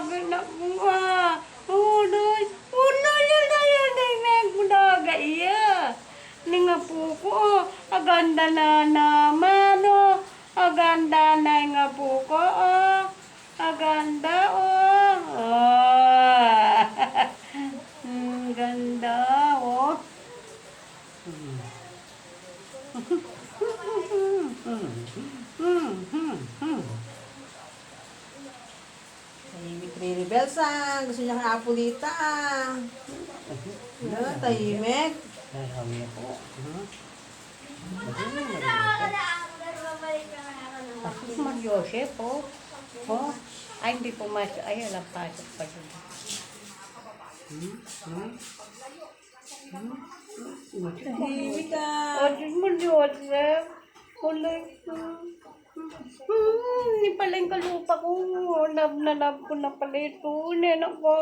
bagay na po ah. Unoy. Unoy yun na yun. Ay, nagbudaga iya. Ni nga po ko. Aganda na naman oh. Aganda na nga po ko oh. Aganda oh. Oh. Ganda oh. Tahimik Riri Belsa. Gusto niya kay Apulita. Tahimik. Marami ako. Pasok mo, Joseph, oh. Oh. Ay, hindi pumasok. Ay, alam, pasok pa doon. Tahimik ka. Pasok mo, Joseph. Kulay ko. Hindi pala yung kalupa ko. Love na love ko na pala ito. Nenak ko.